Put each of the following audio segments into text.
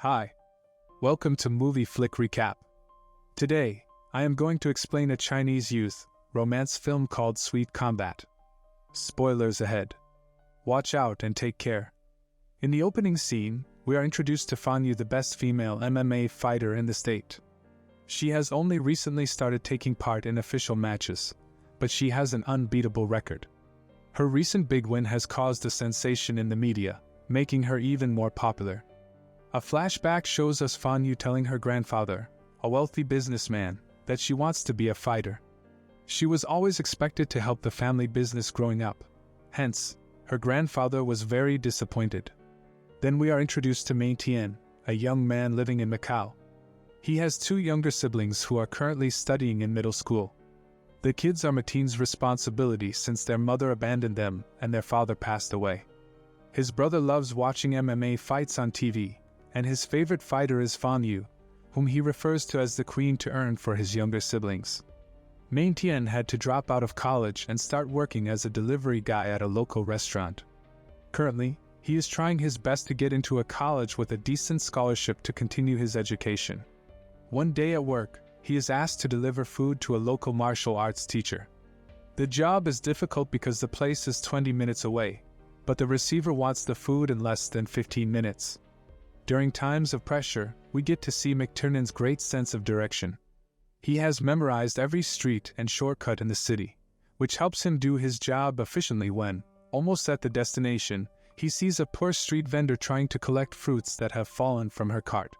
Hi. Welcome to Movie Flick Recap. Today, I am going to explain a Chinese youth romance film called Sweet Combat. Spoilers ahead. Watch out and take care. In the opening scene, we are introduced to Fan Yu, the best female MMA fighter in the state. She has only recently started taking part in official matches, but she has an unbeatable record. Her recent big win has caused a sensation in the media, making her even more popular. A flashback shows us Fan Yu telling her grandfather, a wealthy businessman, that she wants to be a fighter. She was always expected to help the family business growing up. Hence, her grandfather was very disappointed. Then we are introduced to Ming Tian, a young man living in Macau. He has two younger siblings who are currently studying in middle school. The kids are Mateen's responsibility since their mother abandoned them and their father passed away. His brother loves watching MMA fights on TV, and his favorite fighter is Fan Yu, whom he refers to as the queen to earn for his younger siblings. Ming Tian had to drop out of college and start working as a delivery guy at a local restaurant. Currently, he is trying his best to get into a college with a decent scholarship to continue his education. One day at work, he is asked to deliver food to a local martial arts teacher. The job is difficult because the place is 20 minutes away, but the receiver wants the food in less than 15 minutes. During times of pressure, we get to see McTiernan's great sense of direction. He has memorized every street and shortcut in the city, which helps him do his job efficiently when, almost at the destination, he sees a poor street vendor trying to collect fruits that have fallen from her cart.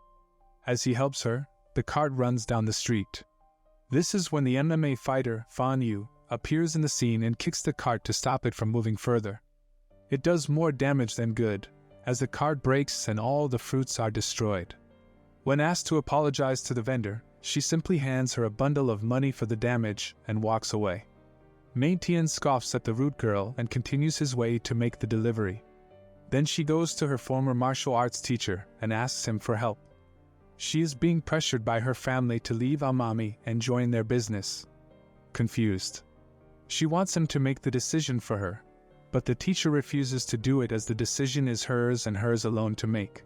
As he helps her, the cart runs down the street. This is when the MMA fighter, Fan Yu, appears in the scene and kicks the cart to stop it from moving further. It does more damage than good, as the cart breaks and all the fruits are destroyed. When asked to apologize to the vendor, she simply hands her a bundle of money for the damage and walks away. Ming Tian scoffs at the rude girl and continues his way to make the delivery. Then she goes to her former martial arts teacher and asks him for help. She is being pressured by her family to leave Amami and join their business. Confused, she wants him to make the decision for her, but the teacher refuses to do it as the decision is hers and hers alone to make.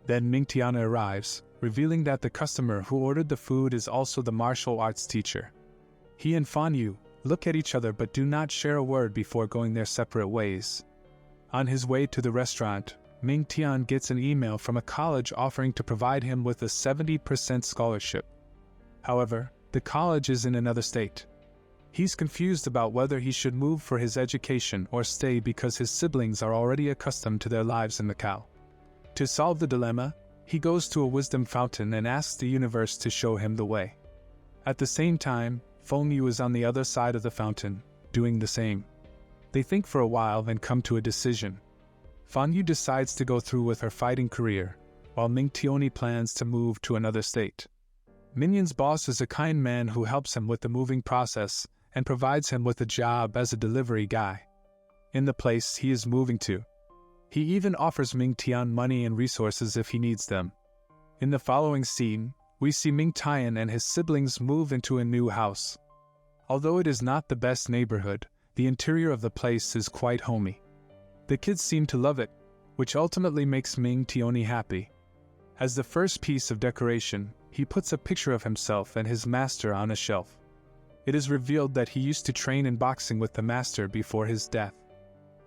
Then Ming Tian arrives, revealing that the customer who ordered the food is also the martial arts teacher. He and Fan Yu look at each other but do not share a word before going their separate ways. On his way to the restaurant, Ming Tian gets an email from a college offering to provide him with a 70% scholarship. However, the college is in another state. He's confused about whether he should move for his education or stay because his siblings are already accustomed to their lives in Macau. To solve the dilemma, he goes to a wisdom fountain and asks the universe to show him the way. At the same time, Fan Yu is on the other side of the fountain, doing the same. They think for a while and come to a decision. Fan Yu decides to go through with her fighting career, while Ming Tian plans to move to another state. Minyan's boss is a kind man who helps him with the moving process and provides him with a job as a delivery guy in the place he is moving to. He even offers Ming Tian money and resources if he needs them. In the following scene, we see Ming Tian and his siblings move into a new house. Although it is not the best neighborhood, the interior of the place is quite homey. The kids seem to love it, which ultimately makes Ming Tian happy. As the first piece of decoration, he puts a picture of himself and his master on a shelf. It is revealed that he used to train in boxing with the master before his death.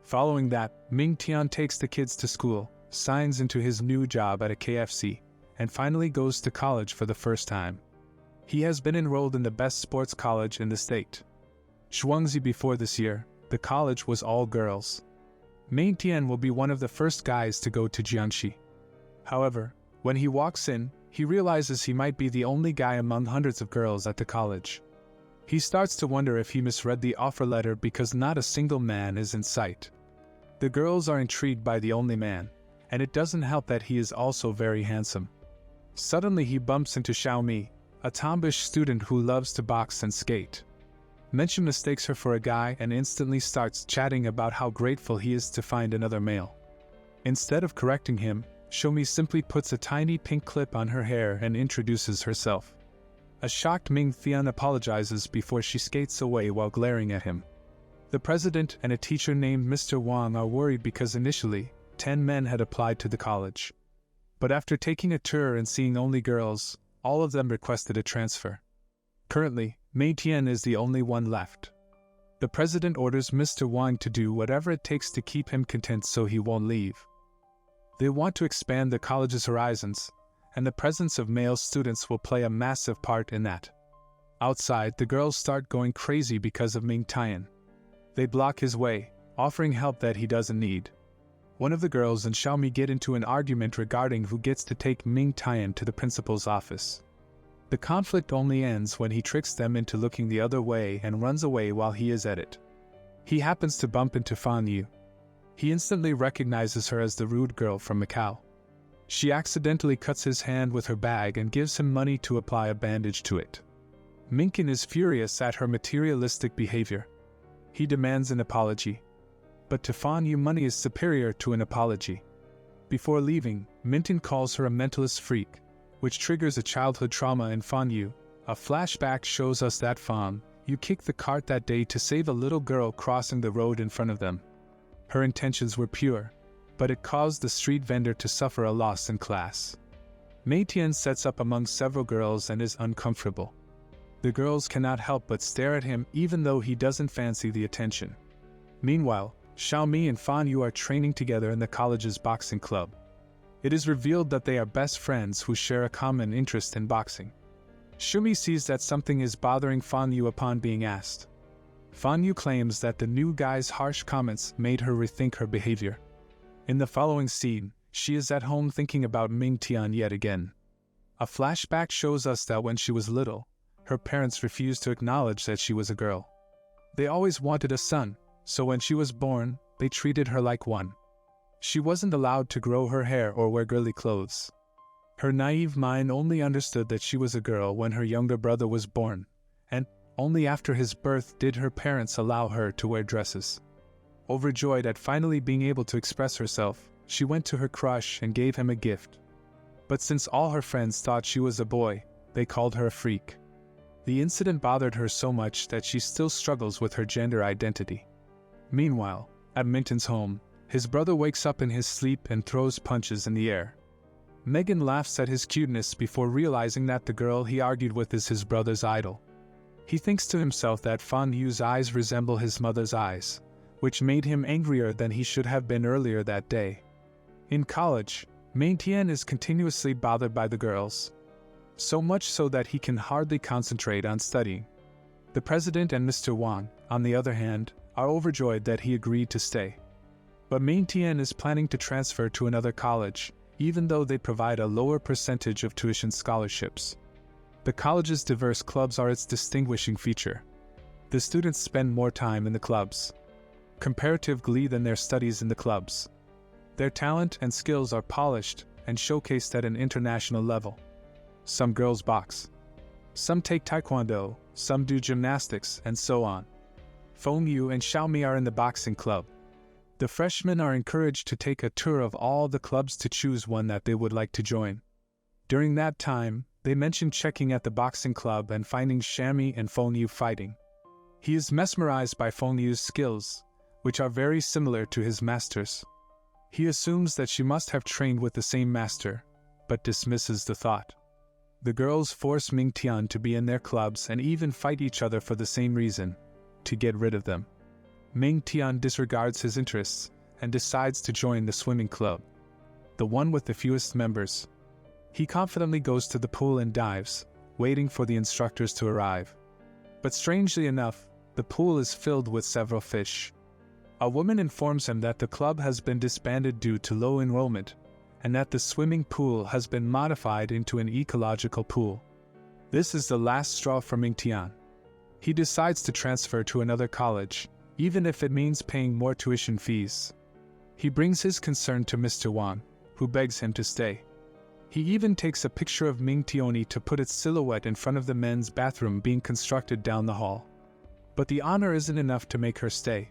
Following that, Ming Tian takes the kids to school, signs into his new job at a KFC, and finally goes to college for the first time. He has been enrolled in the best sports college in the state, Shuangzi. Before this year, the college was all girls. Ming Tian will be one of the first guys to go to Jiangxi. However, when he walks in, he realizes he might be the only guy among hundreds of girls at the college. He starts to wonder if he misread the offer letter because not a single man is in sight. The girls are intrigued by the only man, and it doesn't help that he is also very handsome. Suddenly he bumps into Xiaomi, a tomboyish student who loves to box and skate. Mention mistakes her for a guy and instantly starts chatting about how grateful he is to find another male. Instead of correcting him, Xiaomi simply puts a tiny pink clip on her hair and introduces herself. A shocked Ming Tian apologizes before she skates away while glaring at him. The president and a teacher named Mr. Wang are worried because initially, 10 men had applied to the college. But after taking a tour and seeing only girls, all of them requested a transfer. Currently, Mei Tian is the only one left. The president orders Mr. Wang to do whatever it takes to keep him content so he won't leave. They want to expand the college's horizons, and the presence of male students will play a massive part in that. Outside, the girls start going crazy because of Ming Tian. They block his way, offering help that he doesn't need. One of the girls and Xiaomi get into an argument regarding who gets to take Ming Tian to the principal's office. The conflict only ends when he tricks them into looking the other way and runs away while he is at it. He happens to bump into Fan Yu. He instantly recognizes her as the rude girl from Macau. She accidentally cuts his hand with her bag and gives him money to apply a bandage to it. Minkin is furious at her materialistic behavior. He demands an apology. But to Fan Yu, money is superior to an apology. Before leaving, Minton calls her a mentalist freak, which triggers a childhood trauma in Fan Yu. A flashback shows us that Fan Yu kicked the cart that day to save a little girl crossing the road in front of them. Her intentions were pure, but it caused the street vendor to suffer a loss in class. Mei Tian sets up among several girls and is uncomfortable. The girls cannot help but stare at him even though he doesn't fancy the attention. Meanwhile, Xiaomi and Fan Yu are training together in the college's boxing club. It is revealed that they are best friends who share a common interest in boxing. Xiaomi sees that something is bothering Fan Yu upon being asked. Fan Yu claims that the new guy's harsh comments made her rethink her behavior. In the following scene, she is at home thinking about Ming Tian yet again. A flashback shows us that when she was little, her parents refused to acknowledge that she was a girl. They always wanted a son, so when she was born, they treated her like one. She wasn't allowed to grow her hair or wear girly clothes. Her naive mind only understood that she was a girl when her younger brother was born, and only after his birth did her parents allow her to wear dresses. Overjoyed at finally being able to express herself, she went to her crush and gave him a gift. But since all her friends thought she was a boy, they called her a freak. The incident bothered her so much that she still struggles with her gender identity. Meanwhile, at Minton's home, his brother wakes up in his sleep and throws punches in the air. Megan laughs at his cuteness before realizing that the girl he argued with is his brother's idol. He thinks to himself that Fan Yu's eyes resemble his mother's eyes, which made him angrier than he should have been earlier that day. In college, Mei Tian is continuously bothered by the girls. So much so that he can hardly concentrate on studying. The president and Mr. Wang, on the other hand, are overjoyed that he agreed to stay. But Mei Tian is planning to transfer to another college, even though they provide a lower percentage of tuition scholarships. The college's diverse clubs are its distinguishing feature. The students spend more time in the clubs. Comparative glee than their studies in the clubs. Their talent and skills are polished and showcased at an international level. Some girls box. Some take taekwondo, some do gymnastics, and so on. Feng Yu and Xiaomi are in the boxing club. The freshmen are encouraged to take a tour of all the clubs to choose one that they would like to join. During that time, they mention checking at the boxing club and finding Xiaomi and Feng Yu fighting. He is mesmerized by Feng Yu's skills, which are very similar to his master's. He assumes that she must have trained with the same master, but dismisses the thought. The girls force Ming Tian to be in their clubs and even fight each other for the same reason, to get rid of them. Ming Tian disregards his interests and decides to join the swimming club, the one with the fewest members. He confidently goes to the pool and dives, waiting for the instructors to arrive. But strangely enough, the pool is filled with several fish. A woman informs him that the club has been disbanded due to low enrollment, and that the swimming pool has been modified into an ecological pool. This is the last straw for Ming Tian. He decides to transfer to another college, even if it means paying more tuition fees. He brings his concern to Mr. Wang, who begs him to stay. He even takes a picture of Ming Tian to put its silhouette in front of the men's bathroom being constructed down the hall. But the honor isn't enough to make her stay.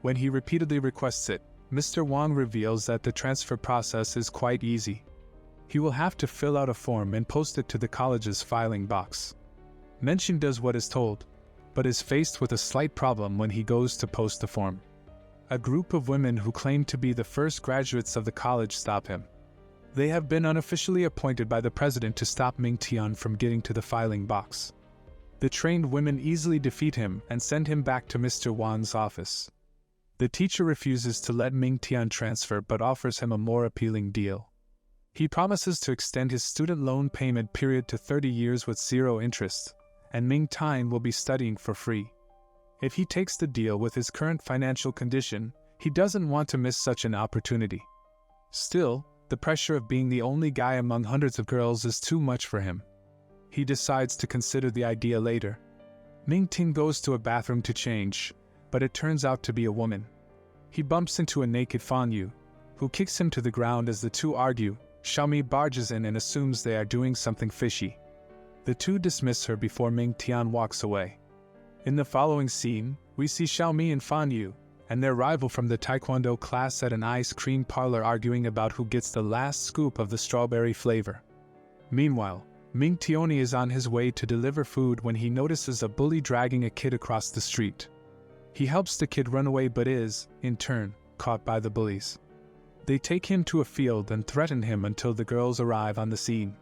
When he repeatedly requests it, Mr. Wang reveals that the transfer process is quite easy. He will have to fill out a form and post it to the college's filing box. Mention does what is told, but is faced with a slight problem when he goes to post the form. A group of women who claim to be the first graduates of the college stop him. They have been unofficially appointed by the president to stop Ming Tian from getting to the filing box. The trained women easily defeat him and send him back to Mr. Wan's office. The teacher refuses to let Ming Tian transfer but offers him a more appealing deal. He promises to extend his student loan payment period to 30 years with 0 interest, and Ming Tian will be studying for free. If he takes the deal with his current financial condition, he doesn't want to miss such an opportunity. Still, the pressure of being the only guy among hundreds of girls is too much for him. He decides to consider the idea later. Ming Tian goes to a bathroom to change, but it turns out to be a woman. He bumps into a naked Fan Yu, who kicks him to the ground as the two argue. Xiaomi barges in and assumes they are doing something fishy. The two dismiss her before Ming Tian walks away. In the following scene, we see Xiaomi and Fan Yu and their rival from the Taekwondo class at an ice cream parlor arguing about who gets the last scoop of the strawberry flavor. Meanwhile, Ming Tian is on his way to deliver food when he notices a bully dragging a kid across the street. He helps the kid run away but is, in turn, caught by the bullies. They take him to a field and threaten him until the girls arrive on the scene.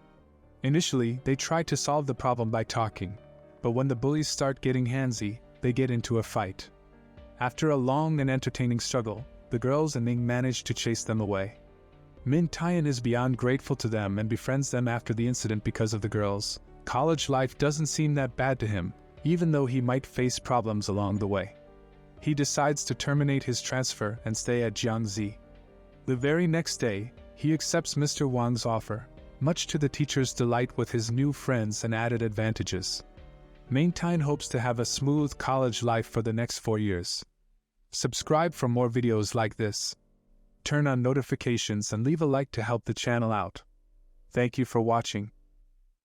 Initially, they try to solve the problem by talking, but when the bullies start getting handsy, they get into a fight. After a long and entertaining struggle, the girls and Ming manage to chase them away. Ming Tian is beyond grateful to them and befriends them after the incident because of the girls. College life doesn't seem that bad to him, even though he might face problems along the way. He decides to terminate his transfer and stay at Jiangxi. The very next day, he accepts Mr. Wang's offer, much to the teacher's delight with his new friends and added advantages. Ming Tian hopes to have a smooth college life for the next 4 years. Subscribe for more videos like this. Turn on notifications and leave a like to help the channel out. Thank you for watching.